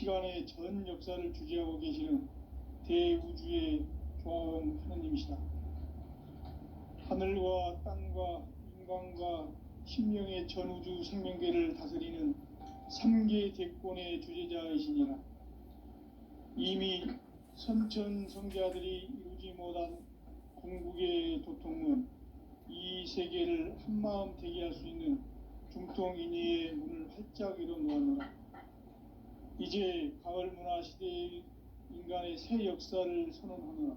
시간의 전 역사를 주재하고 계시는 대우주의 조화원 하느님이시다. 하늘과 땅과 인간과 신명의 전우주 생명계를 다스리는 3계 대권의 주재자이시니라. 이미 선천성자들이 이루지 못한 궁극의 도통은 이 세계를 한마음 되게 할 수 있는 중통인의의 문을 활짝 열어놓았노라. 이제 가을 문화 시대의 인간의 새 역사를 선언하노라.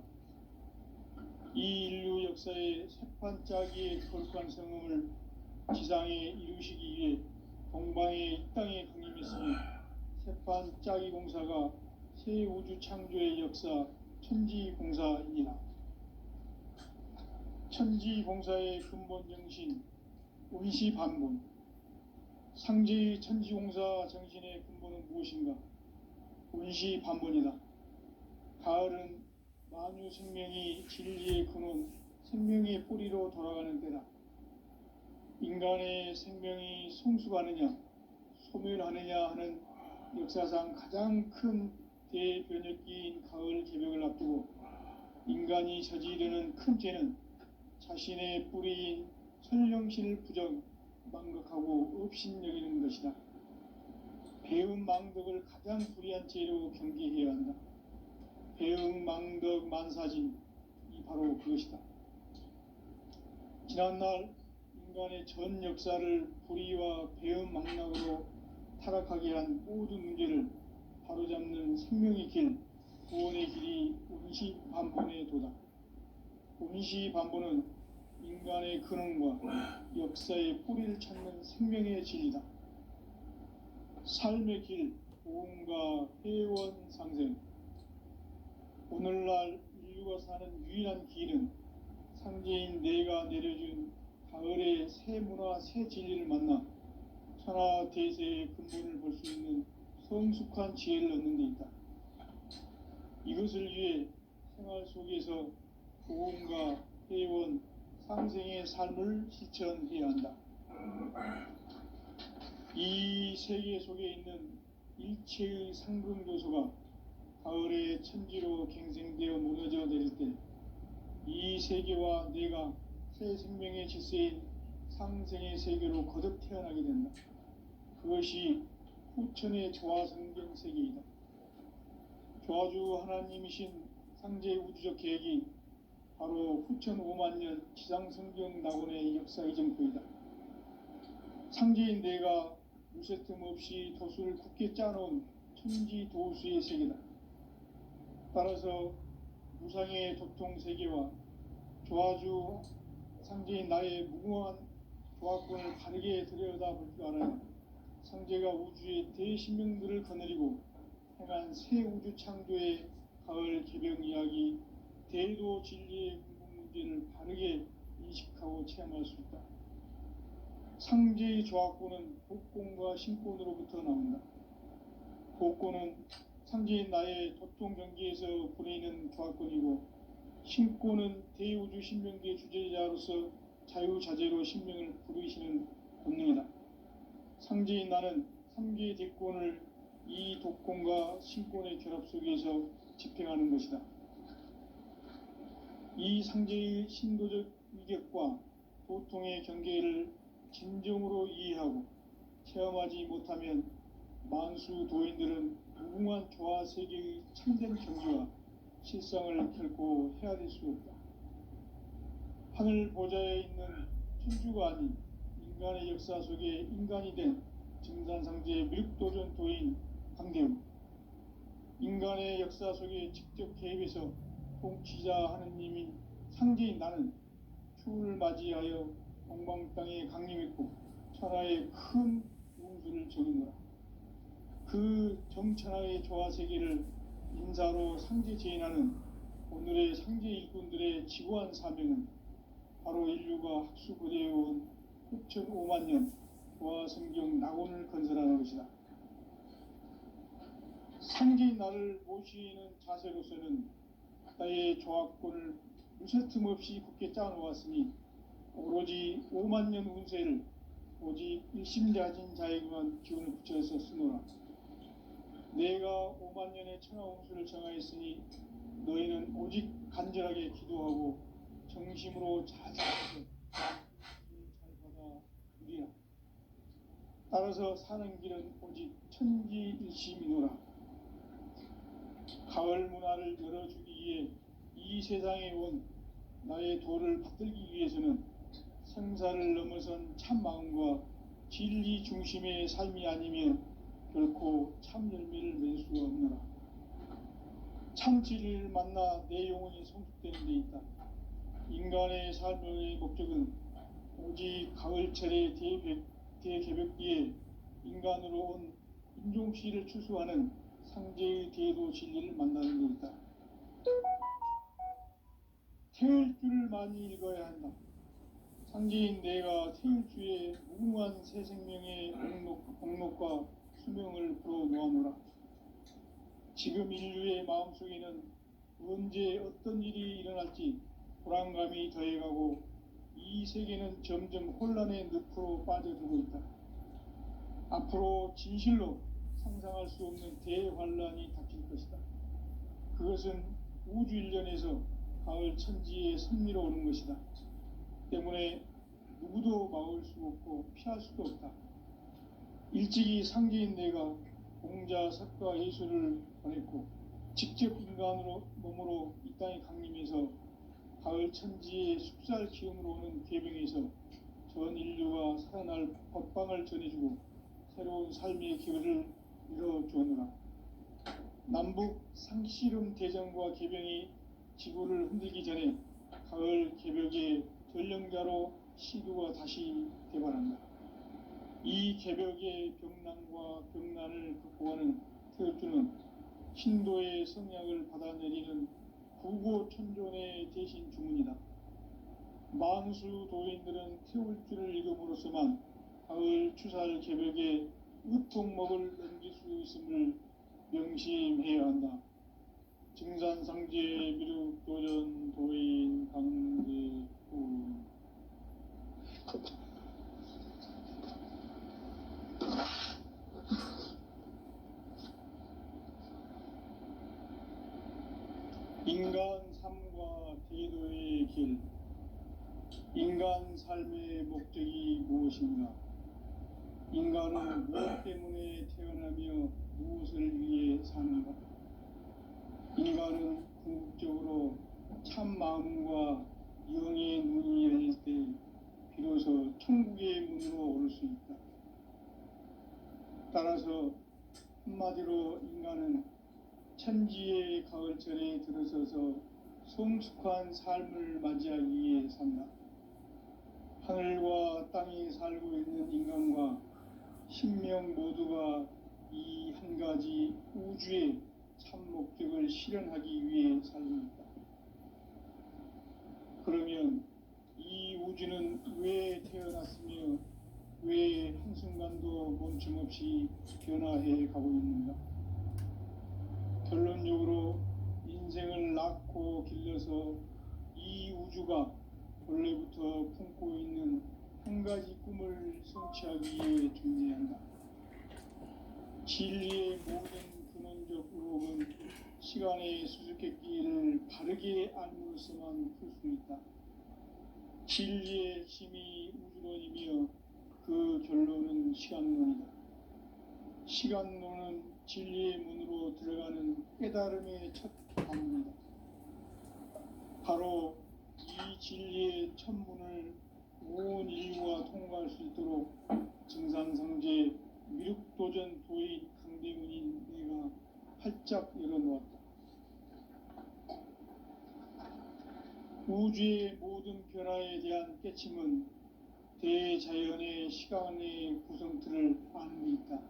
이 인류 역사의 새판짜기의 거룩한 성음을 지상에 이루시기 위해 동방의 이 땅에 강림했으니 새판짜기 공사가 새 우주 창조의 역사 천지공사이니라. 천지공사의 근본 정신 운시반본. 상제의 천지공사 정신의 근본은 무엇인가? 운시반본이다. 가을은 만유 생명이 진리의 근원, 생명의 뿌리로 돌아가는 때다. 인간의 생명이 성숙하느냐, 소멸하느냐 하는 역사상 가장 큰 대변혁기인 가을 개벽을 앞두고 인간이 저지르는 큰 죄는 자신의 뿌리인 선령신을 망각하고 업신여기는 것이다. 배은망덕을 가장 불의한 죄로 경계해야 한다. 배은망덕 만사진이 바로 그것이다. 지난날 인간의 전 역사를 불의와 배은망락으로 타락하게 한 모든 문제를 바로잡는 생명의 길, 구원의 길이 운시반본의 도다. 운시반본은 인간의 근원과 역사의 뿌리를 찾는 생명의 진리다. 삶의 길, 보험과 회원 상생. 오늘날 인류가 사는 유일한 길은 상제인 내가 내려준 가을의 새 문화, 새 진리를 만나 천하 대세의 근본을 볼 수 있는 성숙한 지혜를 얻는 데 있다. 이것을 위해 생활 속에서 보험과 회원, 상생의 삶을 실천해야 한다. 이 세계 속에 있는 일체의 상금 요소가 가을의 천지로 갱생되어 무너져 내릴 때 이 세계와 내가 새 생명의 질서인 상생의 세계로 거듭 태어나게 된다. 그것이 후천의 조화성경 세계이다. 조화주 하나님이신 상제 우주적 계획이 바로 후천 5만 년 지상성경 낙원의 역사 이정표이다. 상제인 내가 무쇠틈 없이 도수를 굳게 짜놓은 천지도수의 세계다. 따라서 무상의 도통 세계와 조화주 상제인 나의 무궁한 조화권을 바르게 들여다볼 줄 알아야 상제가 우주의 대신명들을 거느리고 행한 새 우주 창조의 가을 개벽 이야기, 대도 진리의 궁극 문제를 바르게 인식하고 체험할 수 있다. 상제의 조화권은 복권과 신권으로부터 나온다. 복권은 상제인 나의 도통 경계에서 보내는 조화권이고, 신권은 대우주 신명계 주제자로서 자유자재로 신명을 부르시는 본능이다. 상제인 나는 3계 대권을 이 독권과 신권의 결합 속에서 집행하는 것이다. 이 상제의 신도적 위격과 도통의 경계를 진정으로 이해하고 체험하지 못하면 만수 도인들은 무궁한 조화 세계의 참된 경지와 실상을 결코 헤아릴 수 없다. 하늘 보좌에 있는 천주가 아닌 인간의 역사 속에 인간이 된 증산상제의 밀도전 도인 강대우, 인간의 역사 속에 직접 개입해서 통치자 하느님인 상제인 나는 추운을 맞이하여 동방 땅에 강림했고 천하의 큰 운수를 적이노라. 그 정천하의 조화 세계를 인사로 상제 제인하는 오늘의 상제 일꾼들의 지고한 사명은 바로 인류가 학수고대해온 후천 5만 년 조화 성경 낙원을 건설하는 것이다. 상제인 나를 모시는 자세로서는 나의 조화권을 무쇠틈 없이 굳게 짜놓았으니 오로지 5만 년 운세를 오직 일심자진 자에게만 기운을 붙여서 쓰노라. 내 내가 5만 년의 천하홍수를 정하였으니 너희는 오직 간절하게 기도하고 정심으로 잘 살아서 잘 받아 누리라. 따라서 사는 길은 오직 천지일심이노라. 가을 문화를 열어주기 위해 이 세상에 온 나의 도를 받들기 위해서는 생사를 넘어선 참 마음과 진리 중심의 삶이 아니면 결코 참 열매를 맺을 수가 없노라. 참 진리를 만나 내 영혼이 성숙되는 데 있다. 인간의 삶의 목적은 오직 가을철의 대개벽기에 인간으로 온 인종씨를 추수하는 상제의 대도 진리를 만나는 데 있다. 태울 줄을 많이 읽어야 한다. 상제인 내가 태울 주에 무궁한 새 생명의 옥록과 수명을 불어놓아노라. 지금 인류의 마음속에는 언제 어떤 일이 일어날지 불안감이 더해가고 이 세계는 점점 혼란의 늪으로 빠져들고 있다. 앞으로 진실로 상상할 수 없는 대환란이 닥칠 것이다. 그것은 우주 일련에서 가을 천지의 섭리로 오는 것이다. 때문에 누구도 막을 수 없고 피할 수도 없다. 일찍이 상제인 내가 공자, 석가, 예수를 보냈고 직접 인간으로 몸으로 이 땅에 강림해서 가을 천지의 숲살 기음으로 오는 계병에서 전 인류가 살아날 법방을 전해주고 새로운 삶의 기회를 이뤄주었노라. 남북 상씨름 대전과 계병이 지구를 흔들기 전에 가을 개벽의 전령자로 시두가 다시 개발한다. 이 개벽의 병난과 병난을 극복하는 태울주는 신도의 성약을 받아내리는 구고천존의 대신 주문이다. 만수 도인들은 태울주를 읽음으로써만 가을 추살 개벽의 으통목을 넘길 수 있음을 명심해야 한다. 증산상제 미륵도전 도인 강제구. 인간 삶과 대도의 길. 인간 삶의 목적이 무엇인가? 인간은 무엇 때문에 태어나며 무엇을 위해 사는가? 인간은 궁극적으로 참 마음과 영의 문이 열릴 때 비로소 천국의 문으로 오를 수 있다. 따라서 한마디로 인간은 천지의 가을철에 들어서서 성숙한 삶을 맞이하기 위해 산다. 하늘과 땅에 살고 있는 인간과 신명 모두가 이 한 가지 우주의 참 목적을 실현하기 위해 살고 있다. 그러면 이 우주는 왜 태어났으며 왜 한순간도 멈춤없이 변화해 가고 있는가? 결론적으로 인생을 낳고 길러서 이 우주가 본래부터 품고 있는 한 가지 꿈을 성취하기 위해 존재한다. 진리의 모든 근원적 의혹은 시간의 수수께끼를 바르게 알므로서만 풀 수 있다. 진리의 힘이 우주론이며 그 결론은 시간론이다. 시간론은 진리의 문으로 들어가는 깨달음의 첫 방문이다. 바로 이 진리의 첫 문을 온 인류가 통과할 수 있도록 증산상제 미륵도전 도인 강대문인 내가 활짝 열어놓았다. 우주의 모든 변화에 대한 깨침은 대자연의 시간의 구성틀을 아는 데 있다.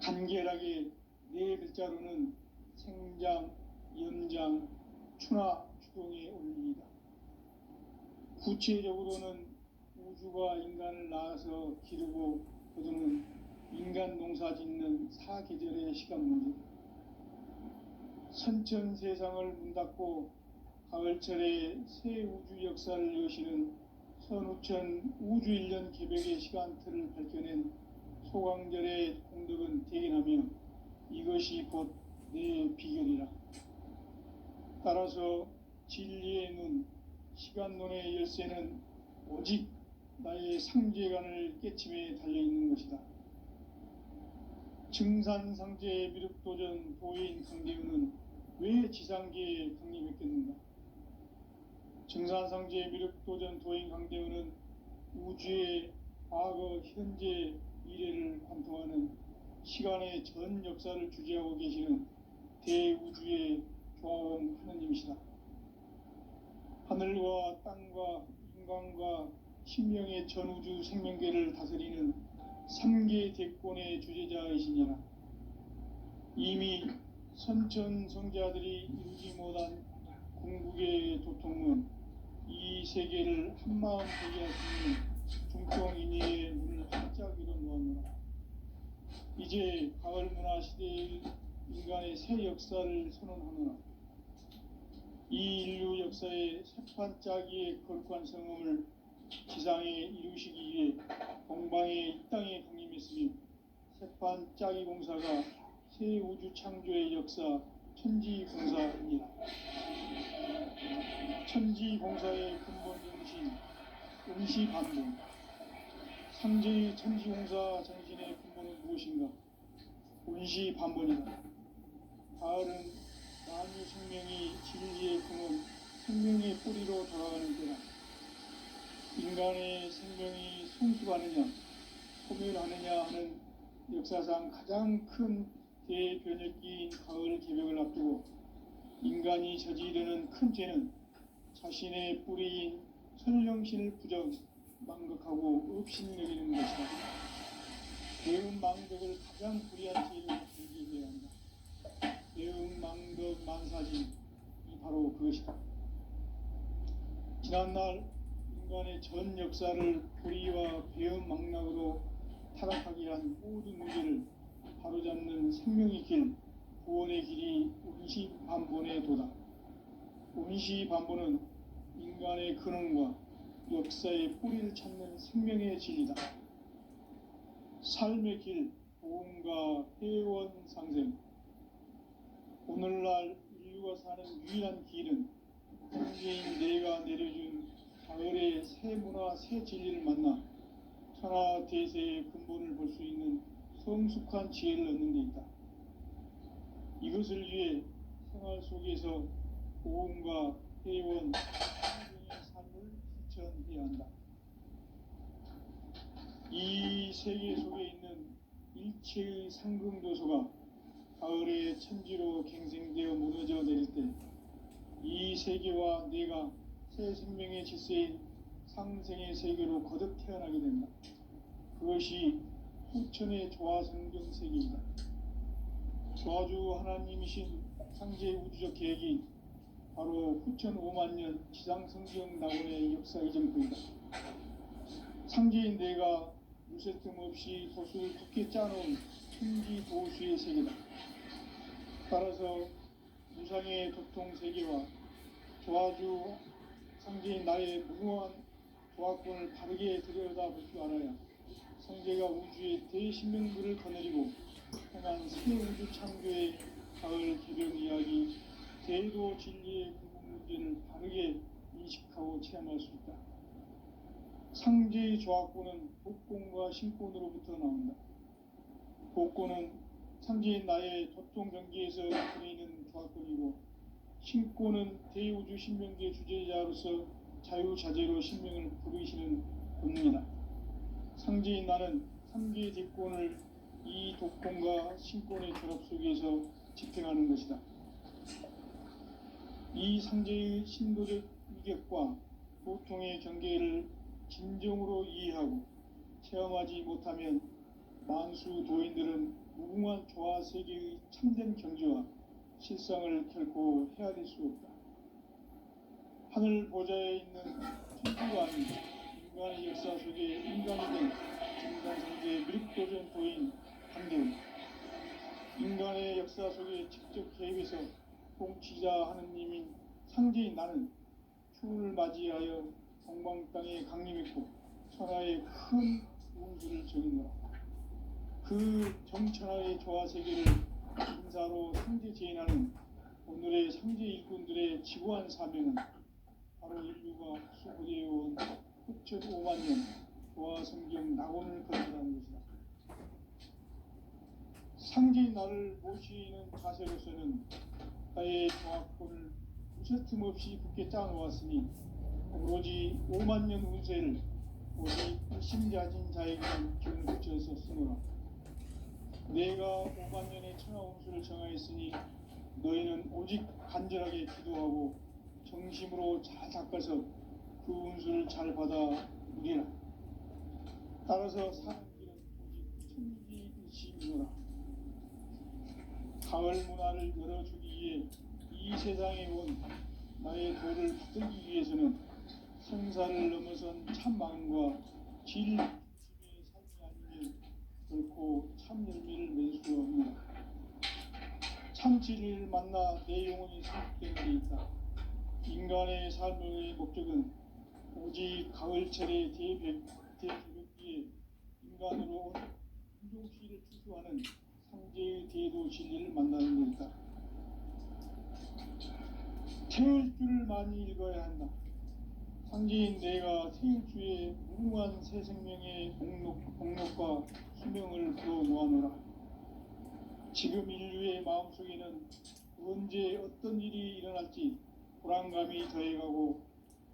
간결하게 네 글자로는 생장, 연장, 추나 추동의 원리이다. 구체적으로는 우주가 인간을 낳아서 기르고 거두는 인간 농사 짓는 사계절의 시간 문제. 선천 세상을 문 닫고 가을철에 새 우주 역사를 여시는 선우천 우주일년 개벽의 시간틀을 밝혀낸 소강절의 공덕은 대견하며 이것 이것이 곧 내 비결이라. 따라서 진리의 눈, 시간론의 열쇠는 오직 나의 상제관을 깨침에 달려있는 것이다. 증산상제 미륵도전 도인 강대우는 왜 지상계에 강림했겠는가? 증산상제 미륵도전 도인 강대우는 우주의 과거, 현재, 미래를 관통하는 시간의 전 역사를 주재하고 계시는 대우주의 조화원 하느님이시다. 하늘과 땅과 인간과 신명의 전우주 생명계를 다스리는 3계 대권의 주재자이시니라. 이미 선천성자들이 이루지 못한 궁극의 도통은 이 세계를 한마음 되게 할 수 있는 중통인의의 문을 활짝 열어놓았노라. 이제 가을 문화 시대의 인간의 새 역사를 선언하노라. 이 인류 역사의 새판짜기의 거룩한 성음을 지상에 이루시기 위해 동방의 이 땅에 강림했으며 새판짜기 공사가 새 우주 창조의 역사 천지공사입니다. 천지공사의 근본 정신 응시반복. 상제의 천지공사 정신의 근본은 무엇인가? 운시반복이다. 가을은 만유 생명이 진리의 근원, 생명의 뿌리로 돌아가는 때라. 인간의 생명이 성숙하느냐, 소멸하느냐 하는 역사상 가장 큰 대변혁기인 가을 개벽을 앞두고 인간이 저지르는 큰 죄는 자신의 뿌리인 설령신을 망각하고 업신여기는 것이다. 대음망덕을 가장 불의한 죄를 정지해야 한다. 대음망덕 만사진이 바로 그것이다. 지난날 인간의 전 역사를 불의와 배은망락으로 타락하게 한 모든 문제를 바로잡는 생명의 길, 구원의 길이 운시반본의 도다. 운시반본은 인간의 근원과 역사의 뿌리를 찾는 생명의 진리다. 삶의 길, 보험과 회원 상생. 오늘날 인류가 사는 유일한 길은 현재인 내가 내려준 가을의 새 문화, 새 진리를 만나 천하 대세의 근본을 볼 수 있는 성숙한 지혜를 얻는 데 있다. 이것을 위해 생활 속에서 보험과 회원, 상생의 삶을 실천해야 한다. 이 세계 속에 있는 일체의 상금도소가 가을의 천지로 갱생되어 무너져 내릴 때 이 세계와 내가 새 생명의 질서인 상생의 세계로 거듭 태어나게 된다. 그것이 후천의 조화성경 세계이다. 조화주 하나님이신 상제 우주적 계획이 바로 후천 5만년 지상성경 낙원의 역사 이정표이다. 상제인 내가 무쇠 틈 없이 도수를 굳게 짜놓은 천지 도수의 세계다. 따라서 무상의 도통 세계와 조화주 상제인 나의 무궁한 조화권을 바르게 들여다볼 줄 알아야 상제가 우주의 대신명들을 거느리고 행한 새 우주 창조의 가을 개벽 이야기, 대도 진리의 궁극 문제를 바르게 인식하고 체험할 수 있다. 상제의 조화권은 복권과 신권으로부터 나온다. 복권은 상제인 나의 도통 경계에서 보이는 조화권이고, 신권은 대우주 신명계 주제자로서 자유자재로 신명을 부르시는 본능이다. 상제인 나는 3개 대권을 이 독권과 신권의 결합 속에서 집행하는 것이다. 이 상제의 신도적 위격과 보통의 경계를 진정으로 이해하고 체험하지 못하면 만수 도인들은 무궁한 조화 세계의 참된 경지와 실상을 결코 헤아릴 수 없다. 하늘 보좌에 있는 천주관이 인간의 역사 속에 인간이 된 증산상제 미륵도전 도인 강대우, 인간의 역사 속에 직접 개입해서 통치자 하느님인 상제인 나는 추운을 맞이하여 동방 땅에 강림했고 천하의 큰 운수를 전했노라. 그 정천하의 조화 세계를 간사로 상제 재인하는 오늘의 상제 일꾼들의 지구한 사명은 바로 인류가 수고되어온 흑천 5만 년 도화 성경 낙원을 건설하는 것이다. 상제의 나를 모시는 자세로서는 나의 정확권을 무쇠틈 없이 굳게 짜놓았으니 오로지 5만 년 운세를 오직 심자진 자에게만 기운을 붙여서 쓰노라. 내가 5만 년의 천하 운수를 정하였으니 너희는 오직 간절하게 기도하고 정심으로 잘 닦아서 그 운수를 잘 받아 누리라. 따라서 사는 길은 오직 천지일심이노라. 가을 문화를 열어주기 위해 이 세상에 온 나의 도를 받들기 위해서는 생사를 넘어선 참 마음과 질 중심의 삶이 아니면 결코 참 열매를 맺을 수 없노라. 참 진리를 만나 내 영혼이 승복되는 데 있다. 인간의 삶의 목적은 오직 가을철의 대개벽기에 인간으로 온 인종씨를 추수하는 상제의 대도 진리를 만나는 데 있다. 태울 줄을 많이 읽어야 한다. 상제인 내가 태울 주의 무궁한 새 생명의 공력과 수명을 불어놓아노라. 지금 인류의 마음속에는 언제 어떤 일이 일어날지 불안감이 더해가고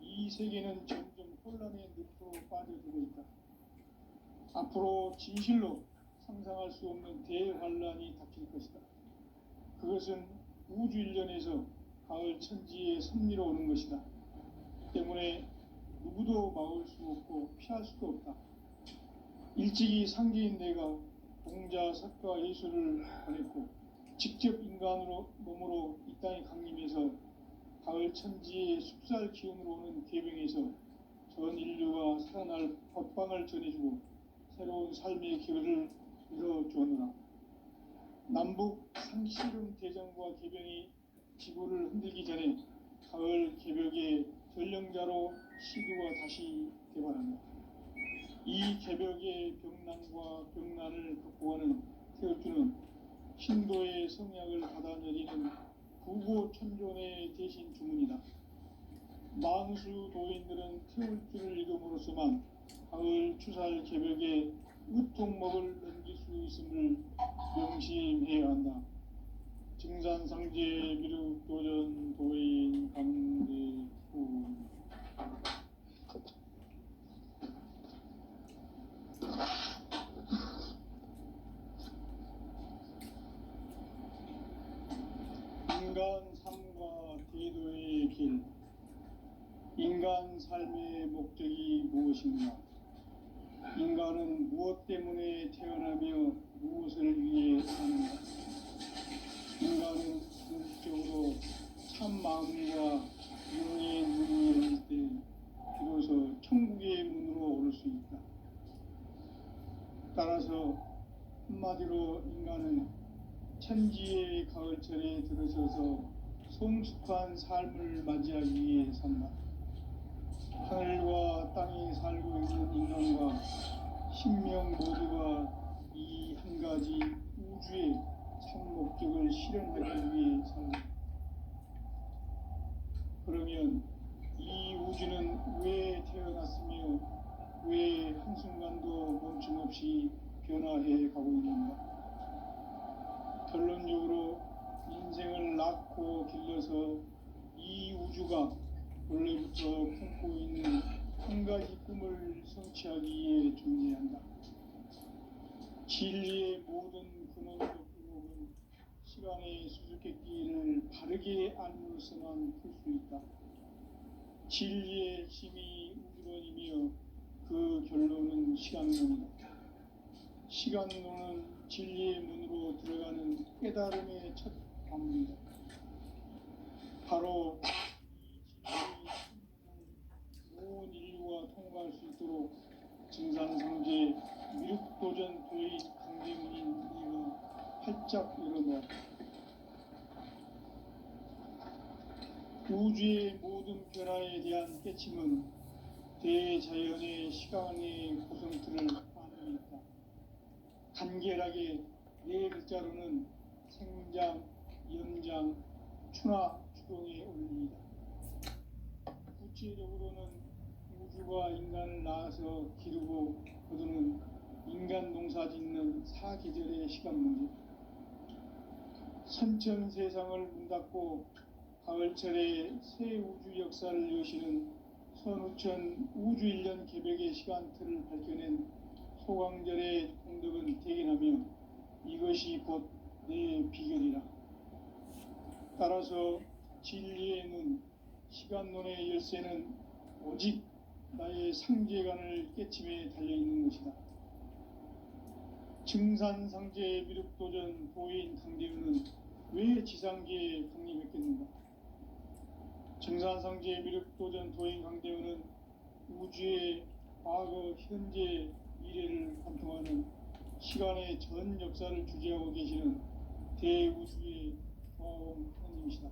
이 세계는 점점 혼란의 늪으로 빠져들고 있다. 앞으로 진실로 상상할 수 없는 대환란이 닥칠 것이다. 그것은 우주 일련에서 가을 천지의 섭리로 오는 것이다. 때문에 누구도 막을 수 없고 피할 수도 없다. 일찍이 상제인 내가 공자, 석가, 예수를 보냈고 직접 인간으로 몸으로 이 땅에 강림해서 가을 천지의 숲살 기운으로 오는 계병에서 전 인류가 살아날 법방을 전해주고 새로운 삶의 기회를 열어주었노라. 남북 상씨름 대전과 계병이 지구를 흔들기 전에 가을 개벽의 전령자로 시도가 다시 개발한다. 이 개벽의 병난과 병난을 극복하는 태울주는 신도의 성약을 받아내리는 구고천존의 대신 주문이다. 만수 도인들은 태울주를 읽음으로써만 가을 추살 개벽의 으통목을 넘길 수 있음을 명심해야 한다. 증산상제 미륵도전 도인 감대후. 인간 삶과 대도의 길. 인간 삶의 목적이 무엇인가? 인간은 무엇 때문에 태어나며 무엇을 위해 사는가? 인간은 궁극적으로 참 마음과 영의 눈이 열릴 때 비로소 천국의 문으로 오를 수 있다. 따라서 한마디로 인간은 천지의 가을철에 들어서서 성숙한 삶을 맞이하기 위해 산다. 하늘과 땅에 살고 있는 인간과 신명 모두가 이 한 가지 우주의 참 목적을 실현하기 위해 산다. 그러면 이 우주는 왜 태어났으며 왜 한순간도 멈춤없이 변화해 가고 있는가? 결론적으로 인생을 낳고 길러서 이 우주가 원래부터 품고 있는 한 가지 꿈을 성취하기 위해 존재한다. 진리의 모든 근원적 의혹은 시간의 수수께끼를 바르게 알므로서만 풀 수 있다. 진리의 힘이 우주론이며 그 결론은 시간론이다. 시간론은 진리의 문으로 들어가는 깨달음의 첫 방문이다. 바로 온 인류가 통과할 수 있도록 증산상제 미륵도전 도의 강대문인 이가 활짝 열어놓았다. 우주의 모든 변화에 대한 깨침은 대자연의 시간의 구성틀을 안에 있다. 간결하게 네 글자로는 생장, 추나 추동에 올립니다. 구체적으로는 우주가 인간을 낳아서 기르고 거두는 인간 농사 짓는 사계절의 시간 문제, 선천 세상을 문 닫고 가을철에 새 우주 역사를 여시는 선우천 우주일년 개벽의 시간틀을 밝혀낸 소강절의 공덕은 대견하며 이것이 곧 내 비결이라. 따라서 진리의 눈, 시간론의 열쇠는 오직 나의 상제관을 깨침에 달려있는 것이다. 증산상제 미륵도전 도인 강대우는 왜 지상계에 강림했겠는가? 증산상제 미륵도전 도인 강대우는 우주의 과거, 현재, 미래를 관통하는 시간의 전 역사를 주재하고 계시는 대우주의 조화원 하나님이시다.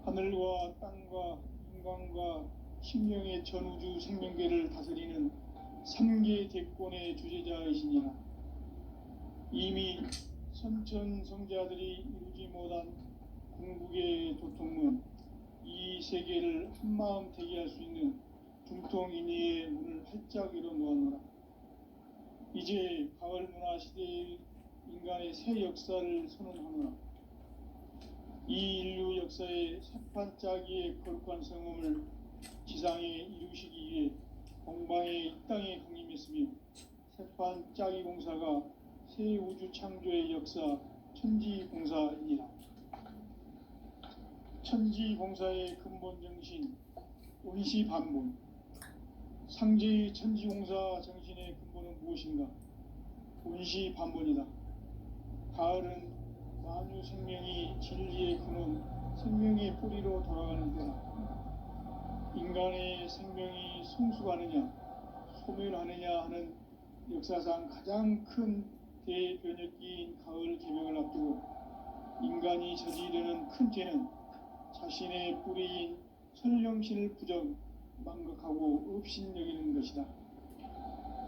하늘과 땅과 인간과 신명의 전우주 생명계를 다스리는 삼계 대권의 주제자이시니라. 이미 선천성자들이 이루지 못한 궁극의 도통문, 이 세계를 한마음 대기할 수 있는 중통인의의 문을 활짝 열어 놓았노라. 이제 가을 문화 시대의 인간의 새 역사를 선언하노라. 이 인류 역사의 새판짜기의 거룩한 성음을 지상에 이루시기 위해 공방의 이 땅에 강림했으며 새판짜기 공사가 새 우주 창조의 역사 천지공사이니라. 천지공사의 근본 정신 온시반본, 상제의 천지공사 정신의 근본은 무엇인가? 온시반본이다. 가을은 만유 생명이 진리의 근원, 생명의 뿌리로 돌아가는 때다. 인간의 생명이 성숙하느냐, 소멸하느냐 하는 역사상 가장 큰 대변혁기인 가을 개벽을 앞두고 인간이 저지르는 큰 죄는 자신의 뿌리인 설령신을 부정, 망각하고 업신여기는 것이다.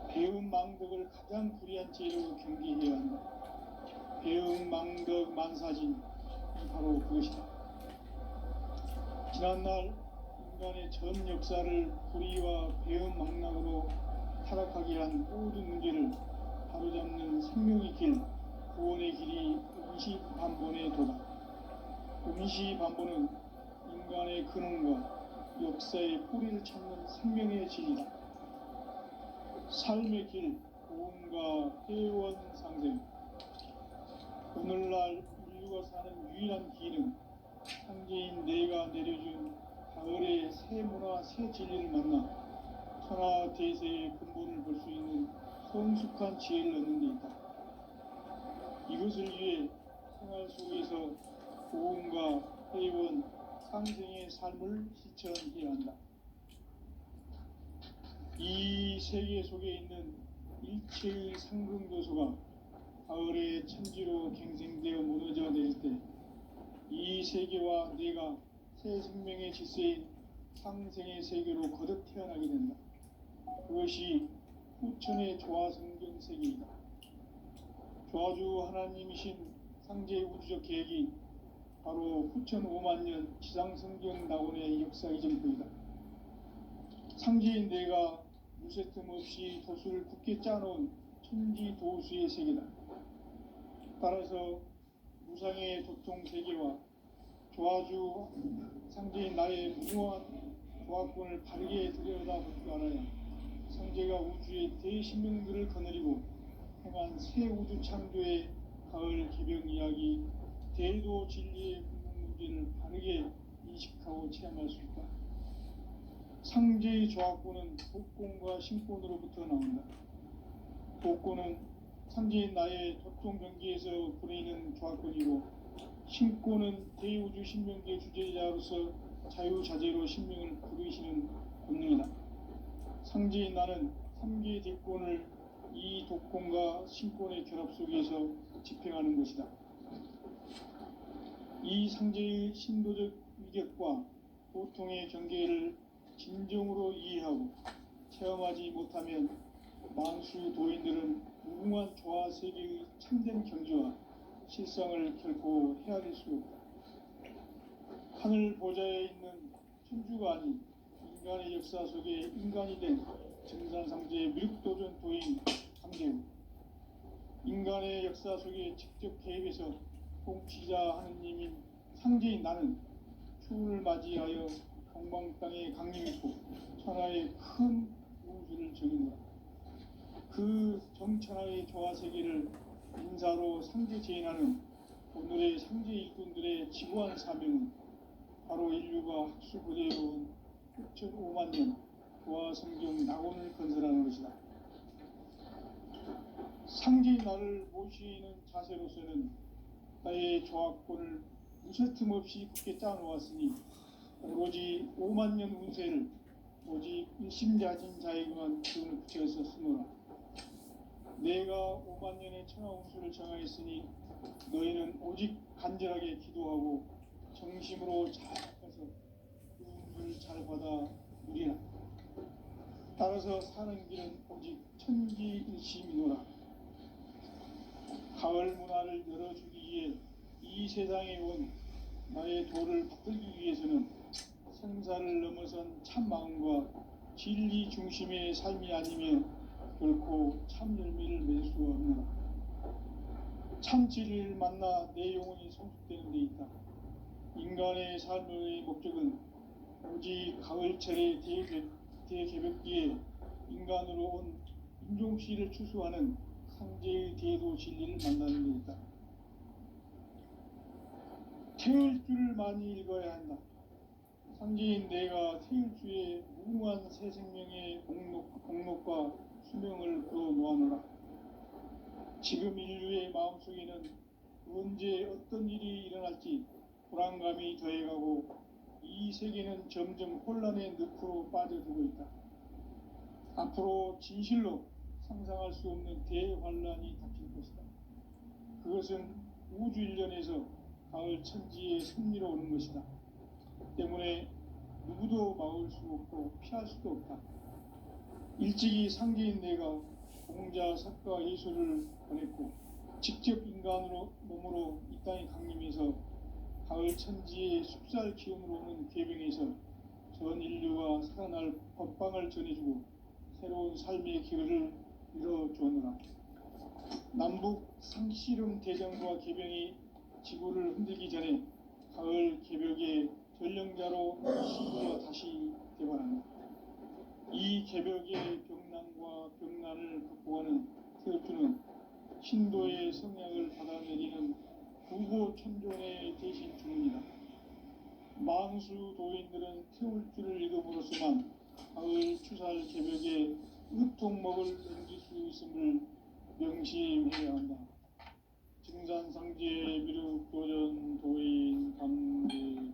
배움 망덕을 가장 불의한 죄로 경계해야 한다. 배움 망덕 만사진이 바로 그것이다. 지난날 인간의 전 역사를 불의와 배움 망락으로 타락하게 한 모든 문제를 바로잡는 생명의 길, 구원의 길이 음시반본의 도다. 음시반본은 인간의 근원과 역사의 뿌리를 찾는 생명의 진리다. 삶의 길, 고음과 회원 상생. 오늘날 인류가 사는 유일한 길은 상제인 내가 내려준 가을의 새 문화, 새 진리를 만나 천하 대세의 근본을 볼 수 있는 성숙한 지혜를 얻는 데 있다. 이것을 위해 생활 속에서 고음과 회원, 상생의 삶을 실천해야 한다. 이 세계 속에 있는 일체의 상승교소가 가을의 천지로 갱생되어 무너져 내릴 때 이 세계와 내가 새 생명의 질서인 상생의 세계로 거듭 태어나게 된다. 그것이 후천의 조화성경 세계이다. 조화주 하나님이신 상제의 우주적 계획이 바로 후천 5만년 지상성경 낙원의 역사 이전부이다. 상제인 내가 무쇠 틈 없이 도수를 굳게 짜놓은 천지도수의 세계다. 따라서 무상의 도통 세계와 조화주 상제인 나의 무모한 조화권을 바르게 들여다볼 줄 알아야 상제가 우주의 대신명들을 거느리고 행한 새 우주 창조의 가을 개벽 이야기, 대도 진리의 근본 문제를 바르게 인식하고 체험할 수 있다. 상제의 조화권은 복권과 신권으로부터 나온다. 복권은 상제인 나의 도통 경계에서 보내는 조화권이고, 신권은 대우주 신명계 주제자로서 자유자재로 신명을 부르시는 권능이다. 상제인 나는 3개의 대권을 이 독권과 신권의 결합 속에서 집행하는 것이다. 이 상제의 신도적 위격과 보통의 경계를 진정으로 이해하고 체험하지 못하면 만수 도인들은 무궁한 조화 세계의 참된 경지와 실상을 결코 헤아릴 수 없다. 하늘 보좌에 있는 천주가 아닌 인간의 역사 속에 인간이 된 증산상제의 미륵도전 도인 강재우, 인간의 역사 속에 직접 개입해서 통치자 하느님인 상제인 나는 추운을 맞이하여 동방 땅에 강림했고 천하의 큰 우주를 정의노라. 그 정천하의 조화 세계를 인사로 상제 제인하는 오늘의 상제 일꾼들의 지구한 사명은 바로 인류가 학수고대해온 6,500만 년 부하 성경 낙원을 건설하는 것이다. 상제인 나를 모시는 자세로서는 나의 조합권을 무쇠틈 없이 굳게 짜놓았으니 오로지 5만 년 운세를 오직 일심자진 자에게만 기운을 붙여서 쓰노라. 내가 5만 년의 천하 운수를 정하였으니 너희는 오직 간절하게 기도하고 정심으로 잘 해서 그 운수를 잘 받아 누리라. 따라서 사는 길은 오직 천지일심이노라. 가을 문화를 열어주기 위해 이 세상에 온 나의 도를 받들기 위해서는 생사를 넘어선 참 마음과 진리 중심의 삶이 아니면 결코 참 열매를 맺을 수 없노라. 참 진리를 만나 내 영혼이 성숙되는 데 있다. 인간의 삶의 목적은 오직 가을철의 대개벽기에 인간으로 온 인종씨를 추수하는 상제의 대도 진리를 만나는 데 있다. 태울 줄을 많이 읽어야 한다. 상제인 내가 태울 주에 무궁한 새 생명의 공록과 수명을 그어 놓아노라. 지금 인류의 마음속에는 언제 어떤 일이 일어날지 불안감이 더해가고 이 세계는 점점 혼란의 늪으로 빠져들고 있다. 앞으로 진실로 상상할 수 없는 대환란이 닥칠 것이다. 그것은 우주 일련에서 가을 천지의 승리로 오는 것이다. 때문에 누구도 막을 수 없고 피할 수도 없다. 일찍이 상제인 내가 공자, 석가, 예수를 보냈고 직접 인간으로 몸으로 이 땅에 강림해서 가을 천지의 숲살 기운으로 오는 궤병에서 전 인류가 살아날 법방을 전해주고 새로운 삶의 기회를 열어주었노라. 남북 상씨름 대전과 개병이 지구를 흔들기 전에 가을 개벽의 전령자로 시기가 다시 개발한다. 이 개벽의 병난과 병난을 극복하는 태엽주는 신도의 성향을 받아내리는 구고천존의 대신 주문이다. 망수 도인들은 태울주를 읽음으로써만 가을 추살 개벽에 으통먹을 넘길 수 있음을 명시해야 한다. 증산상제 미륵도전 도인 강대구.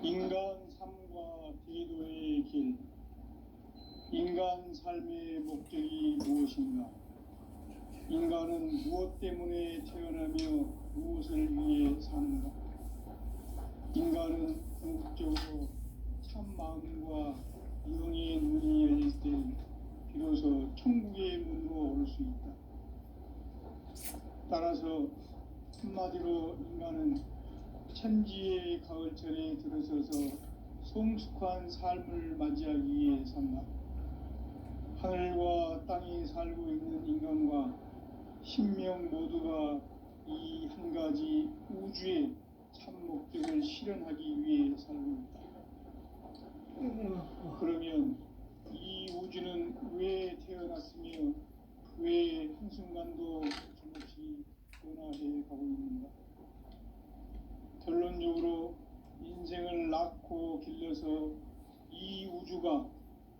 인간 삶과 대도의 길. 인간 삶의 목적이 무엇인가? 인간은 무엇 때문에 태어나며 무엇을 위해 사는가? 인간은 궁극적으로 참 마음과 영의 눈이 열릴 때 비로소 천국의 문으로 오를 수 있다. 따라서 한마디로 인간은 천지의 가을철에 들어서서 성숙한 삶을 맞이하기 위해 산다. 하늘과 땅에 살고 있는 인간과 신명 모두가 이 한 가지 우주의 참 목적을 실현하기 위해 살고 있다. 그러면 이 우주는 왜 태어났으며 왜 한순간도 잠없이 변화해 가고 있는가? 결론적으로 인생을 낳고 길러서 이 우주가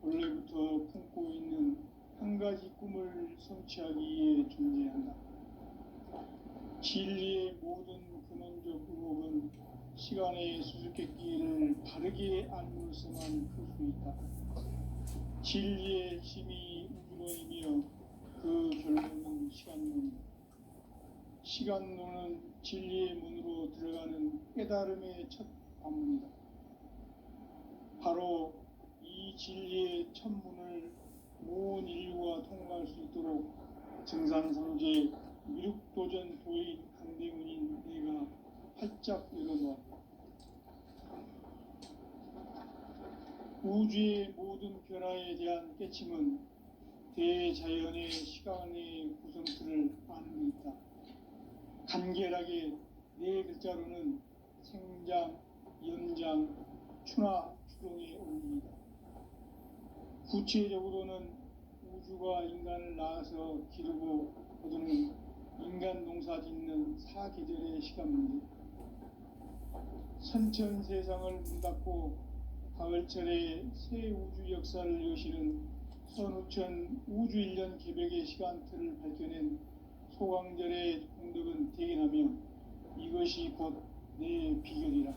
원래부터 품고 있는 한 가지 꿈을 성취하기 위해 존재한다. 진리의 모든 근원적 의혹은 시간의 수수께끼를 바르게 알므로서만 풀 수 있다. 진리의 핵심이 우주론이며 그 결론은 시간론이다. 시간론은 진리의 문으로 들어가는 깨달음의 첫 관문이다. 바로 이 이 진리의 천문을 온 인류가 통과할 수 있도록 증산상제 미륵도전 도인 강대문인 내가 활짝 열어놓았다. 우주의 모든 변화에 대한 깨침은 대자연의 시간의 구성틀을 아는 데 있다. 간결하게 네 글자로는 생장, 연장, 추나 추동에 올립니다. 구체적으로는 우주가 인간을 낳아서 기르고 거두는 인간 농사 짓는 사계절의 시간 문제, 선천 세상을 문 닫고 가을철에 새 우주 역사를 여시는 선우천 우주 1년 개벽의 시간틀을 밝혀낸 소강절의 공덕은 대견하며 이것이 곧 내 비결이라.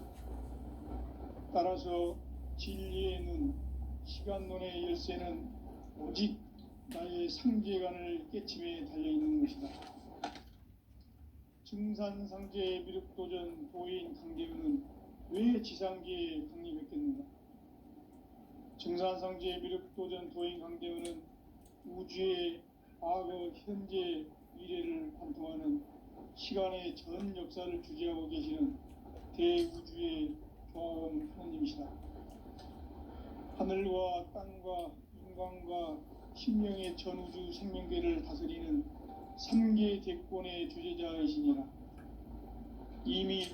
따라서 진리의 눈, 시간론의 열쇠는 오직 나의 상제관을 깨침에 달려있는 것이다. 증산상제 미륵도전 도인 강대문은 왜 지상계에 강림했겠는가? 증산상제 미륵도전 도인 강대문은 우주의 과거, 현재, 미래를 관통하는 시간의 전 역사를 주재하고 계시는 대우주의 조화원 하느님이시다. 하늘과 땅과 인간과 신명의 전우주 생명계를 다스리는 3계 대권의 주재자이시니라. 이미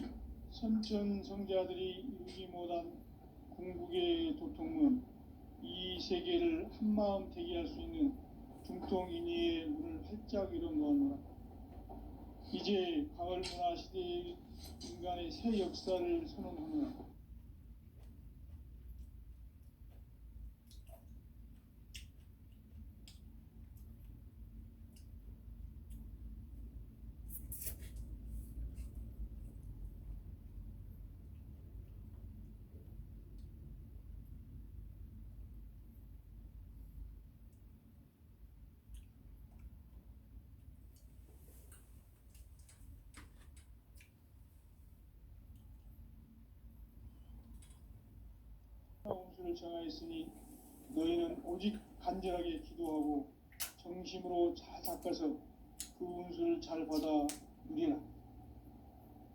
선천 성자들이 이루지 못한 궁극의 도통문, 이 세계를 한마음 되게 할 수 있는 중통인의의 문을 활짝 열어놓았노라. 이제 가을 문화 시대의 인간의 새 역사를 선언하노라. 운수를 정하였으니 너희는 오직 간절하게 기도하고 정심으로 잘 닦아서 그 운수를 잘 받아 누리라.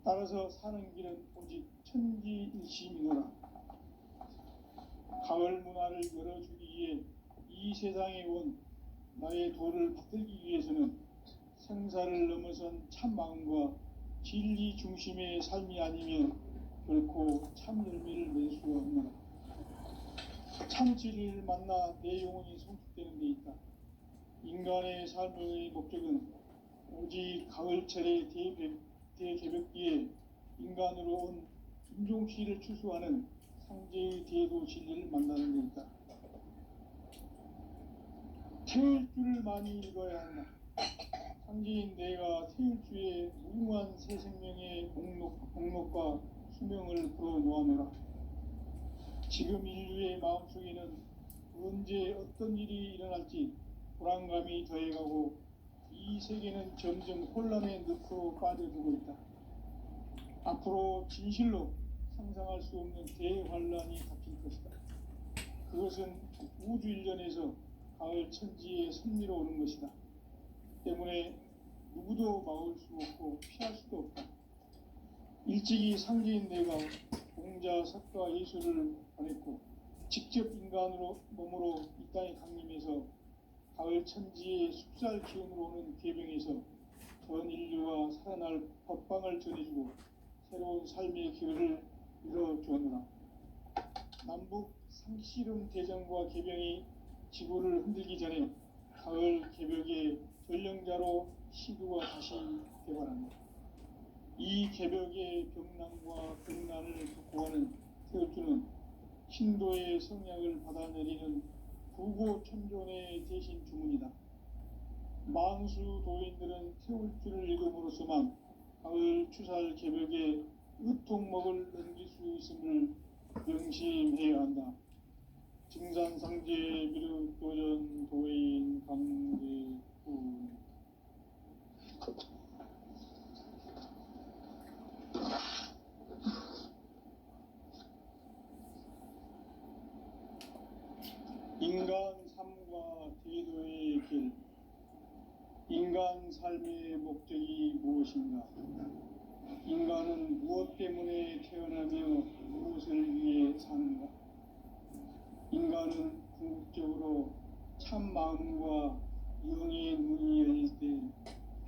따라서 사는 길은 오직 천지일심이노라. 가을 문화를 열어주기 위해 이 세상에 온 나의 도를 받들기 위해서는 생사를 넘어선 참 마음과 진리 중심의 삶이 아니면 결코 참 열매를 낼 수가 없노라. 참치를 만나 내 영혼이 성숙되는 데 있다. 인간의 삶의 목적은 오직 가을철의 대개벽기에 인간으로 온 인종씨를 추수하는 상제의 대도 진리를 만나는 데 있다. 태울 줄을 많이 읽어야 한다. 상제인 내가 태울 주의 무궁한 새 생명의 목록과 수명을 풀어놓아노라. 지금 인류의 마음속에는 언제 어떤 일이 일어날지 불안감이 더해가고 이 세계는 점점 혼란의 늪으로 빠져들고 있다. 앞으로 진실로 상상할 수 없는 대환란이 닥칠 것이다. 그것은 우주 일전에서 가을 천지에 섭리로 오는 것이다. 때문에 누구도 막을 수 없고 피할 수도 없다. 일찍이 상제인 내가 공자, 석가, 예수를 보냈고 직접 인간으로 몸으로 이 땅에 강림해서 가을 천지의 숲살 기운으로 오는 계병에서 전 인류가 살아날 법방을 전해주고 새로운 삶의 기회를 이뤄주었노라. 남북 상씨름 대전과 계병이 지구를 흔들기 전에 가을 개벽의 전령자로 시두가 다시 개발합니다. 이 개벽의 병난과 병난을 극복하는 태울주는 신도의 성약을 받아내리는 부고천존의 대신 주문이다. 만수 도인들은 태울주를 읽음으로써만 가을 추살 개벽의 의통목을 넘길 수 있음을 명심해야 한다. 증산상제 미륵도전 도인 강대구 인간 삶과 대도의 길. 인간 삶의 목적이 무엇인가? 인간은 무엇 때문에 태어나며 무엇을 위해 사는가? 인간은 궁극적으로 참 마음과 영의 문이 열릴 때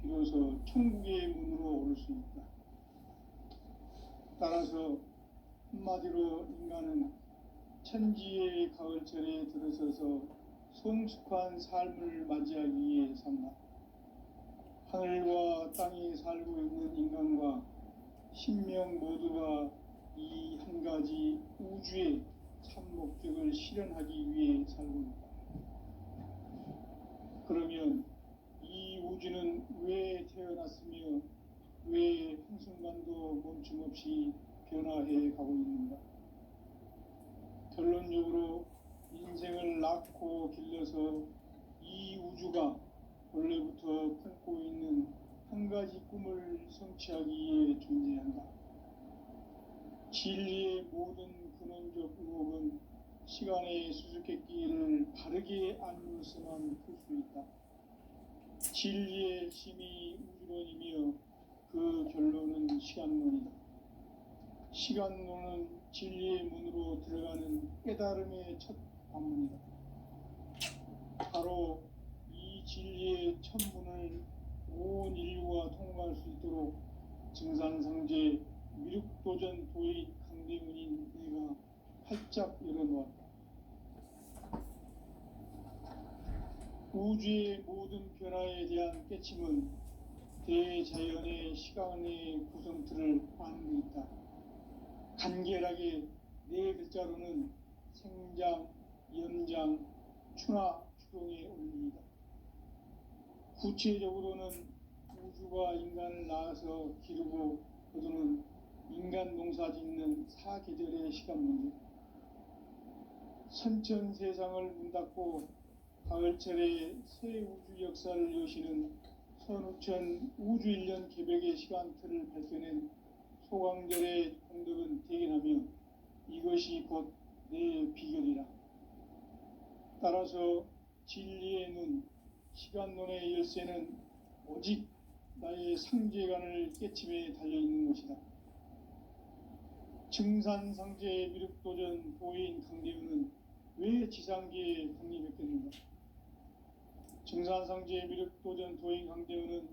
비로소 천국의 문으로 오를 수 있다. 따라서 한마디로 인간은 천지의 가을철에 들어서서 성숙한 삶을 맞이하기 위해 산다. 하늘과 땅에 살고 있는 인간과 신명 모두가 이 한 가지 우주의 참 목적을 실현하기 위해 살고 있다. 그러면 이 우주는 왜 태어났으며 왜 한순간도 멈춤없이 변화해 가고 있는가? 결론적으로 인생을 낳고 길러서 이 우주가 원래부터 품고 있는 한 가지 꿈을 성취하기 위해 존재한다. 진리의 모든 근원적 의혹은 시간의 수수께끼를 바르게 알면서만 풀 수 있다. 진리의 힘이 우주론이며 그 결론은 시간론이다. 시간론은 진리의 문으로 들어가는 깨달음의 첫 관문이다. 바로 이 진리의 첫 문을 온 인류가 통과할 수 있도록 증산상제 미륵도전 도의 강대문인 내가 활짝 열어놓았다. 우주의 모든 변화에 대한 깨침은 대자연의 시간의 구성틀을 아는 데 있다. 간결하게 네 글자로는 생장, 연장, 추나 추동의 원리이다. 구체적으로는 우주가 인간을 낳아서 기르고 거두는 인간 농사 짓는 사계절의 시간 문제. 선천 세상을 문 닫고 가을철에 새 우주 역사를 여시는 선우천 우주 1년 개벽의 시간틀을 밝혀낸 소강절의 공덕은 대견하며 이것이 곧 내 비결이라. 따라서 진리의 눈, 시간론의 열쇠는 오직 나의 상제관을 깨침에 달려있는 것이다. 증산상제 미륵도전 도인 강대우는 왜 지상계에 강림했겠는가? 증산상제 미륵도전 도인 강대우는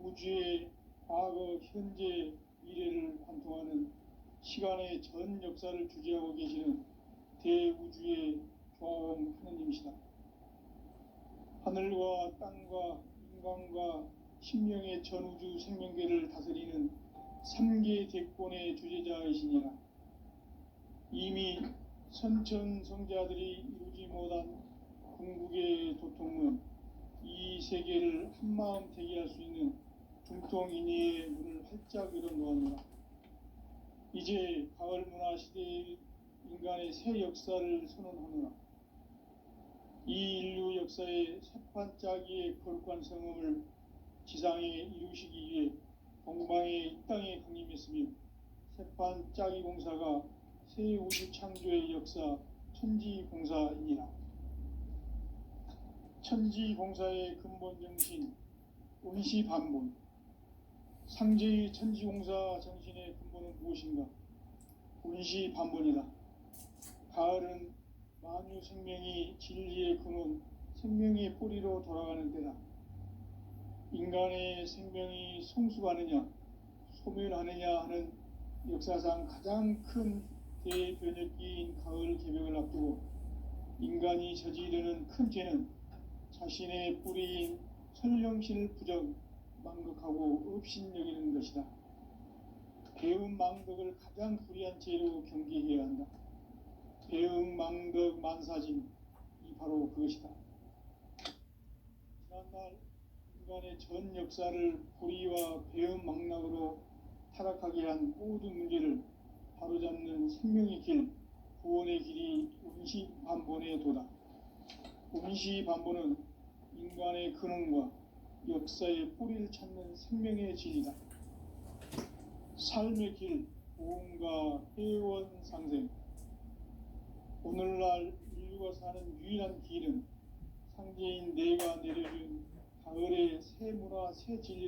우주의 과거, 현재, 미래를 관통하는 시간의 전 역사를 주재하고 계시는 대우주의 조화원 하느님이시다. 하늘과 땅과 인간과 신명의 전우주 생명계를 다스리는 3계 대권의 주재자이시니라. 이미 선천성자들이 이루지 못한 궁극의 도통은 이 세계를 한마음 되게 할 수 있는 중통인의의 문을 활짝 열어놓았노라. 이제 가을 문화 시대의 인간의 새 역사를 선언하노라. 이 인류 역사의 새판짜기의 거룩한 성음을 지상에 이루시기 위해 동방에 이 땅에 강림했으며 새판짜기 공사가 새 우주 창조의 역사 천지공사이니라. 천지공사의 근본 정신 원시반본. 상제의 천지공사 정신의 근본은 무엇인가? 원시반본이다. 가을은 만유 생명이 진리의 근원, 생명의 뿌리로 돌아가는 때다. 인간의 생명이 성숙하느냐, 소멸하느냐 하는 역사상 가장 큰 대변혁기인 가을 개벽을 앞두고 인간이 저지르는 큰 죄는 자신의 뿌리인 설령신을 부정, 망극하고 업신여기는 것이다. 배움 망덕을 가장 불의한 죄로 경계해야 한다. 배움 망덕 만사진, 이 바로 그것이다. 지난날 인간의 전 역사를 불의와 배움 망락으로 타락하게 한 모든 문제를 바로잡는 생명의 길, 구원의 길이 원시반본의 도다. 원시반본은 인간의 근원과 역사의 뿌리를 찾는 생명의 진리다. 삶의 길, 보험과 회원 상생. 오늘날 인류가 살고 사는 유일한 길은 상제인 내가 내려준 가을의 새 문화 새 진리를